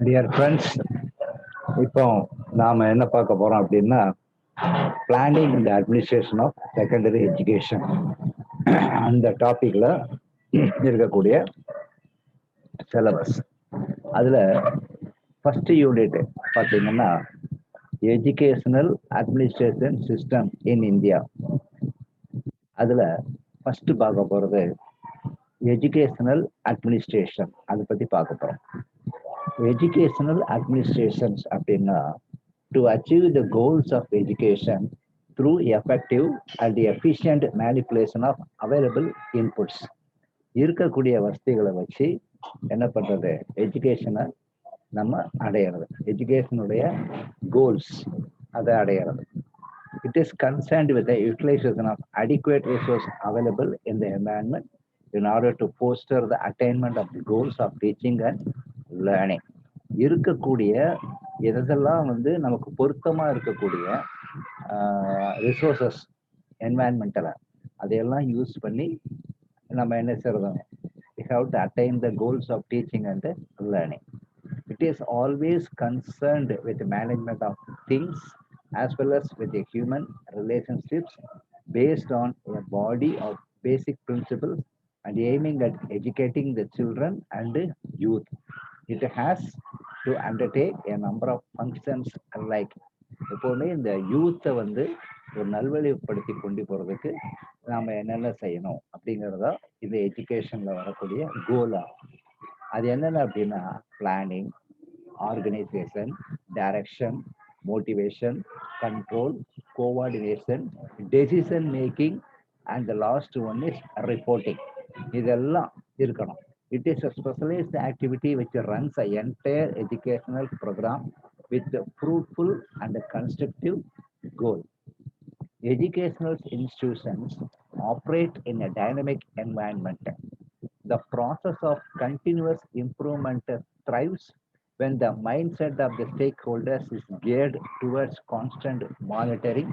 Dear friends, இப்போ நாம என்ன பார்க்க போறோம் அப்படின்னா பிளானிங் இந்த அட்மினிஸ்ட்ரேஷன் ஆஃப் செகண்டரி எஜுகேஷன் அந்த டாபிக்ல இருக்கக்கூடிய சிலபஸ். அதுல ஃபர்ஸ்ட் யூனிட் பார்த்தீங்கன்னா educational administration system in India. அதுல ஃபர்ஸ்ட் பார்க்க போறது எஜுகேஷனல் அட்மினிஸ்ட்ரேஷன், அதை பத்தி பார்க்க போறோம். எஜுகேஷனல் அட்மினிஸ்ட்ரேஷன்ஸ் அப்படின்னா to achieve the goals of education through effective and efficient manipulation of available inputs. இருக்கக்கூடிய வசதிகளை வச்சு என்ன பண்றது, எஜுகேஷனை நம்ம அடையிறது, எஜுகேஷனுடைய கோல்ஸ் அதை அடையிறது. It is concerned with the utilization of adequate resources available in the environment in order to foster the attainment of the goals of teaching and learning. இருக்கக்கூடிய எதெல்லாம் நமக்கு பொருத்தமா இருக்கக்கூடிய ரிசோர்சஸ் என்வாயன்மெண்டல அதையெல்லாம் யூஸ் பண்ணி நம்ம என்ன செய்யறோம், we have to attain the goals of teaching and learning. It is always concerned with the management of things as well as with the human relationships based on a body of basic principles and aiming at educating the children and youth. It has to undertake a number of functions like எப்போவுமே இந்த யூத்தை ஒரு நல்வழிப்படுத்தி கொண்டு போறதுக்கு நாம என்னென்ன செய்யணும் அப்படிங்கிறதா இந்த எஜுகேஷன்ல வரக்கூடிய கோலா. அது என்னென்ன அப்படின்னா planning, organisation, direction, motivation, control, coordination, decision making, and the last one is reporting. இதெல்லாம் இருக்கணும். It is a specialized activity which runs an entire educational program with a fruitful and a constructive goal. Educational institutions operate in a dynamic environment. The process of continuous improvement thrives when the mindset of the stakeholders is geared towards constant monitoring,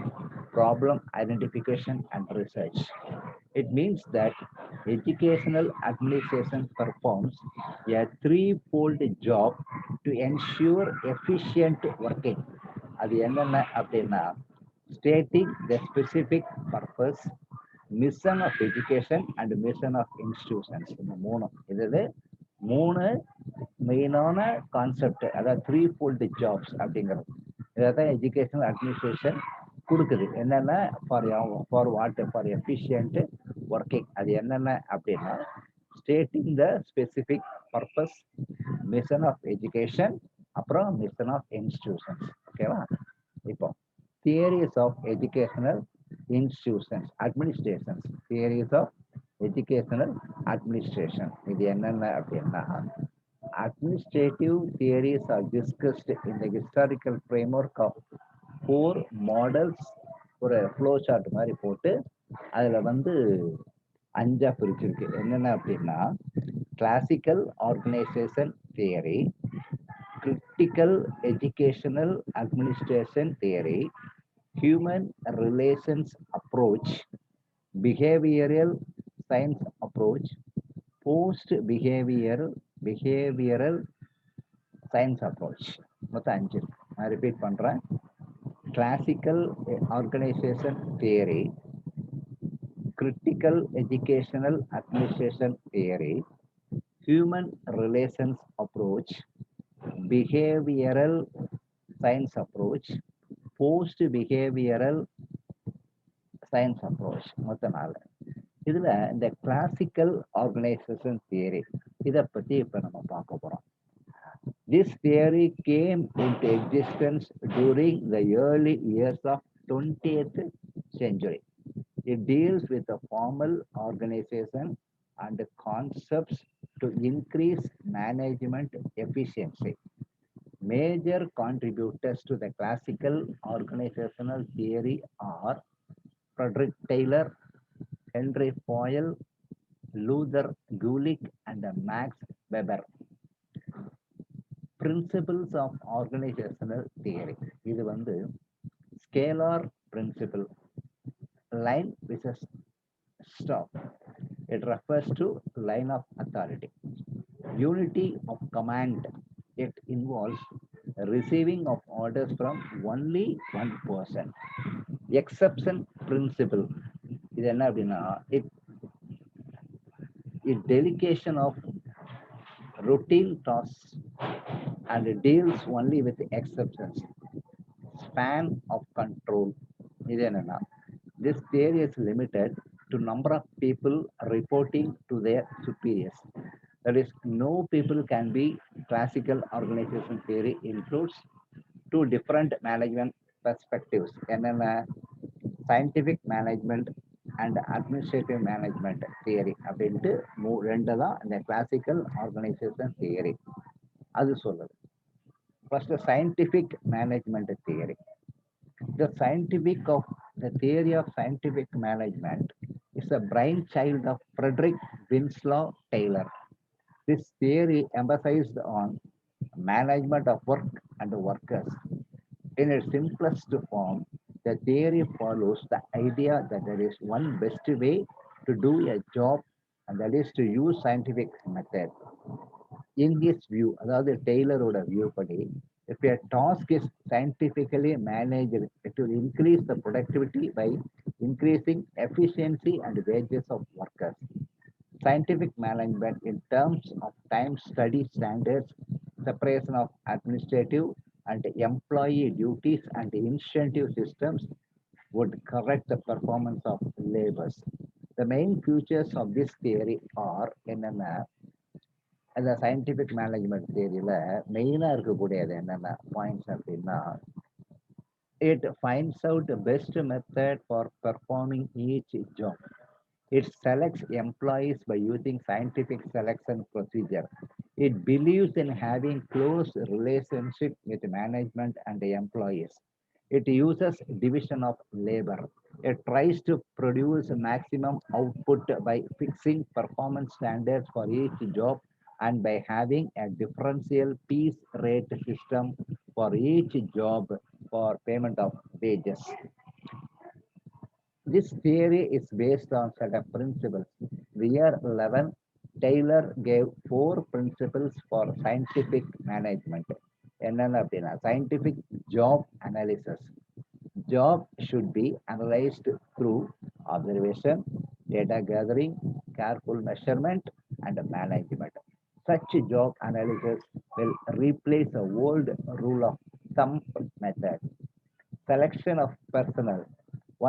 problem identification, and research. It means that educational administration performs a threefold job to ensure efficient working. அது என்னென்ன அப்படின்னா stating the specific purpose, mission of education and mission of institutions. இந்த மூணு மெயினான concept, அதாவது three fold jobs அப்படிங்கிறது. இதான் educational administration கொடுக்குது. என்னென்ன ஃபார் எஃபிஷியன்ட் ஒர்க்கிங். அது என்னென்ன அப்படின்னா stating the specific purpose, mission of education, அப்புறம் மிஷன் ஆஃப் இன்ஸ்டிடியூஷன்ஸ். ஓகேவா? இப்போ theories of educational institutions administrations, theories of educational administration இது என்னென்ன அப்படின்னா administrative theories are discussed in the historical framework of 4 models. ஒரு ஃப்ளோ சார்ட் மாதிரி போட்டு அதுல 5 பிரிச்சிருக்கு. என்னென்ன அப்படின்னா classical organisation theory, critical educational administration theory, human relations approach, behavioural science approach, post behavioural science approach. மொத்தம் 5 இருக்கு. நான் ரிப்பீட் பண்றேன். Classical organisation theory, critical educational administration theory, human relations approach, behavioural science approach, post behavioural science approach. மொத்தம் 4. இதுல இந்த classical organisation theory இதை பத்தி இப்ப நம்ம பார்க்க போறோம். This theory came into existence during the early years of 20th century. It deals with the formal organization and concepts to increase management efficiency. Major contributors to the classical organizational theory are Frederick Taylor, Henry Fayol, Luther Gulick, and Max Weber. Principles of organizational theory. இது scalar principle, line versus stop. It refers to line of authority. Unity of command. It involves receiving of orders from only one person. Exception principle. இது என்ன அப்படின்னா it delegation of routine tasks and deals only with exceptions. Span of control. இது என்னன்னா this theory is limited to number of people reporting to their superiors. That is, no people can be. Classical organization theory includes two different management perspectives. என்னென்ன scientific management and administrative management theory அப்படின்ட்டு ரெண்டு தான் இந்த classical organisation theory அது சொல்லுது. First scientific management theory. The theory of scientific management is a brainchild of Frederick Winslow Taylor. This theory emphasized on management of work and workers. In its simplest form, the theory follows the idea that there is one best way to do a job, and that is to use scientific method. In his view, அதாவது டெய்லரோட view படி, if a task is scientifically managed, it will increase the productivity by increasing efficiency and wages of workers. Scientific management in terms of time study standards, separation of administrative and employee duties and incentive systems would correct the performance of labors. The main features of this theory are என்னென்ன அந்த scientific management தியரியில மெயினா இருக்கக்கூடியது என்னென்ன points அப்படின்னா it finds out the best method for performing each job. It selects employees by using scientific selection procedure. It believes in having close relationship with management and the employees. It uses division of labor. It tries to produce maximum output by fixing performance standards for each job and by having a differential piece rate system for each job for payment of wages. This theory is based on set of principles. The year 11, Taylor gave 4 principles for scientific management. என்னென்ன அப்படின்னா scientific job analysis. Job should be analyzed through observation, data gathering, careful measurement, and management. Such job analysis will replace the old rule of thumb method. Selection of personnel.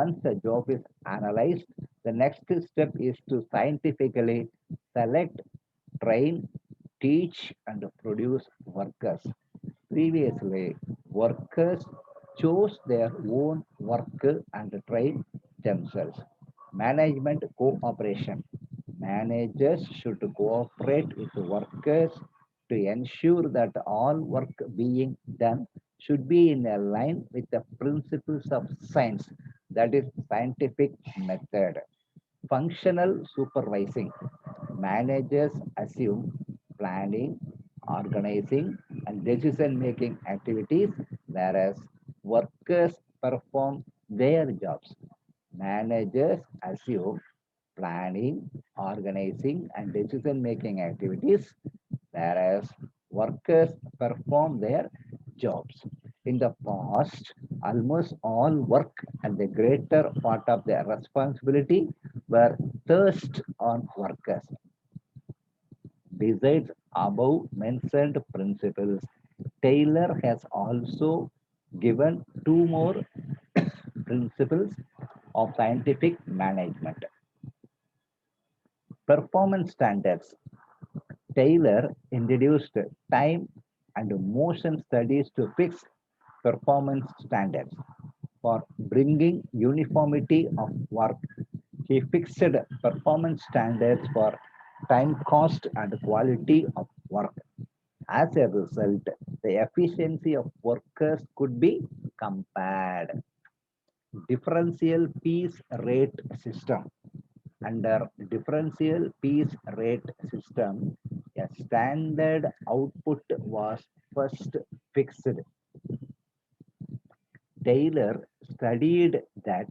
Once the job is analyzed, the next step is to scientifically select, train, teach, and produce workers. Previously, workers chose their own work and trained themselves. Management cooperation. Managers should cooperate with workers to ensure that all work being done should be in line with the principles of science, that is scientific method. Functional supervising. Managers assume planning, organizing, and decision-making activities, whereas workers perform their jobs. Managers assume planning, organizing, and decision-making activities, whereas workers perform their jobs. In the past, almost all work and the greater part of their responsibility were thrust on workers. Besides above mentioned principles, Taylor has also given 2 more principles of scientific management. Performance standards. Taylor introduced time and motion studies to fix performance standards. For bringing uniformity of work, he fixed performance standards for time cost and quality of work. As a result, the efficiency of workers could be compared. Differential piece rate system. Under differential piece rate system, a standard output was first fixed. Taylor studied that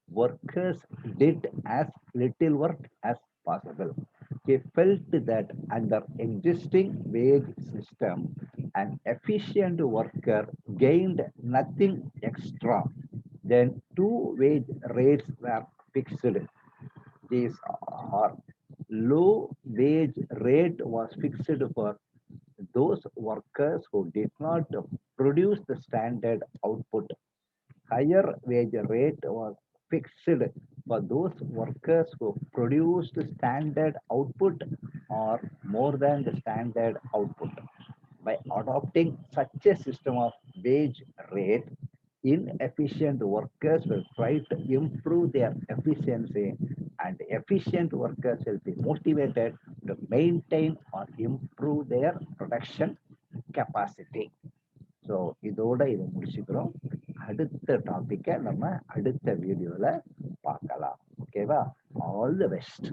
workers did as little work as possible. he felt that under existing wage system, an efficient worker gained nothing extra. Then two wage rates were fixed. These are low wage rate was fixed for those workers who did not produce the standard output. Higher wage rate was fixed for those workers who produced standard output or more than the standard output. By adopting such a system of wage rate, inefficient workers will try to improve their efficiency, and efficient workers will be motivated to maintain or improve their production capacity. So இதோட இதை முடிச்சுக்கிறோம். அடுத்த டாபிக்கை நம்ம அடுத்த வீடியோல பார்க்கலாம். ஓகேவா? All the best.